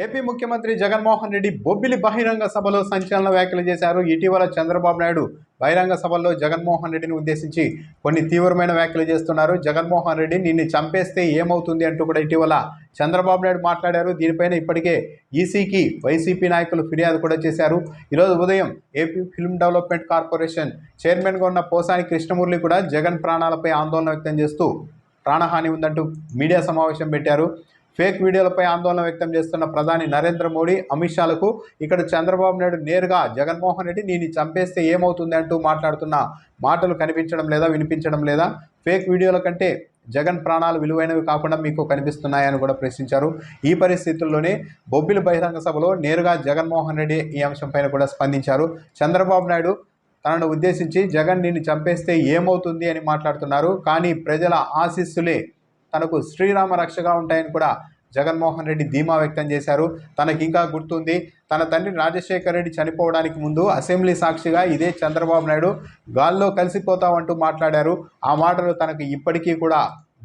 AP ముఖ్యమంత్రి జగన్మోహన్ రెడ్డి బొబ్బిలి బహిరంగ సభలో సంచలన వ్యాఖ్యలు చేశారు. ఇటీవల చంద్రబాబు నాయుడు బహిరంగ సభల్లో జగన్మోహన్ రెడ్డిని ఉద్దేశించి కొన్ని తీవ్రమైన వ్యాఖ్యలు చేస్తున్నారు. జగన్మోహన్ రెడ్డి నిన్ను చంపేస్తే ఏమవుతుంది అంటూ కూడా ఇటీవల చంద్రబాబు నాయుడు మాట్లాడారు. దీనిపైన ఇప్పటికే ఈసీకి వైసీపీ నాయకులు ఫిర్యాదు కూడా చేశారు. ఈరోజు ఉదయం ఏపీ ఫిల్మ్ డెవలప్మెంట్ కార్పొరేషన్ చైర్మన్గా ఉన్న పోసాని కృష్ణమురళి కూడా జగన్ ప్రాణాలపై ఆందోళన వ్యక్తం చేస్తూ ప్రాణహాని ఉందంటూ మీడియా సమావేశం పెట్టారు. ఫేక్ వీడియోలపై ఆందోళన వ్యక్తం చేస్తున్న ప్రధాని నరేంద్ర మోడీ, అమిత్ షాలకు ఇక్కడ చంద్రబాబు నాయుడు నేరుగా జగన్మోహన్ రెడ్డి నేను చంపేస్తే ఏమవుతుంది అంటూ మాట్లాడుతున్న మాటలు కనిపించడం లేదా, వినిపించడం లేదా? ఫేక్ వీడియోల కంటే జగన్ ప్రాణాలు విలువైనవి కాకుండా మీకు కనిపిస్తున్నాయని కూడా ప్రశ్నించారు. ఈ పరిస్థితుల్లోనే బొబ్బిలి బహిరంగ సభలో నేరుగా జగన్మోహన్ రెడ్డి ఈ అంశంపైన కూడా స్పందించారు. చంద్రబాబు నాయుడు తనను ఉద్దేశించి జగన్ నిన్ను చంపేస్తే ఏమవుతుంది అని మాట్లాడుతున్నారు. కానీ ప్రజల ఆశీస్సులే తనకు శ్రీరామ రక్షగా ఉంటాయని కూడా జగన్మోహన్ రెడ్డి ధీమా వ్యక్తం చేశారు. తనకి ఇంకా గుర్తుంది, తన తండ్రి రాజశేఖర రెడ్డి చనిపోవడానికి ముందు అసెంబ్లీ సాక్షిగా ఇదే చంద్రబాబు నాయుడు గాల్లో కలిసిపోతామంటూ మాట్లాడారు. ఆ మాటలు తనకు ఇప్పటికీ కూడా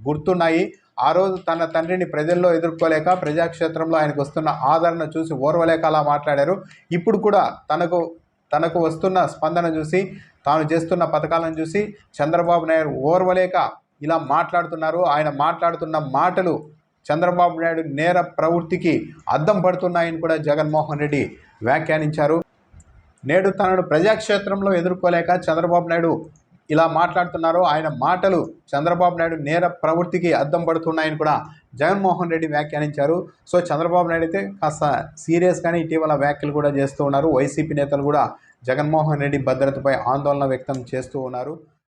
గుర్తున్నాయి. ఆ రోజు తన తండ్రిని ప్రజల్లో ఎదుర్కోలేక, ప్రజాక్షేత్రంలో ఆయనకు వస్తున్న ఆదరణ చూసి ఓర్వలేక అలా మాట్లాడారు. ఇప్పుడు కూడా తనకు వస్తున్న స్పందన చూసి, తాను చేస్తున్న పథకాలను చూసి చంద్రబాబు నాయుడు ఓర్వలేక ఇలా మాట్లాడుతున్నారు. ఆయన మాట్లాడుతున్న మాటలు చంద్రబాబు నాయుడు నేర ప్రవృత్తికి అద్దం పడుతున్నాయని కూడా జగన్మోహన్ రెడ్డి వ్యాఖ్యానించారు. నేడు తనను ప్రజాక్షేత్రంలో ఎదుర్కోలేక చంద్రబాబు నాయుడు ఇలా మాట్లాడుతున్నారు. ఆయన మాటలు చంద్రబాబు నాయుడు నేర ప్రవృత్తికి అద్దం పడుతున్నాయని కూడా జగన్మోహన్ రెడ్డి వ్యాఖ్యానించారు. సో చంద్రబాబు నాయుడు అయితే కాస్త సీరియస్గానే ఇటీవల వ్యాఖ్యలు కూడా చేస్తూ ఉన్నారు. వైసీపీ నేతలు కూడా జగన్మోహన్ రెడ్డి భద్రతపై ఆందోళన వ్యక్తం చేస్తూ ఉన్నారు.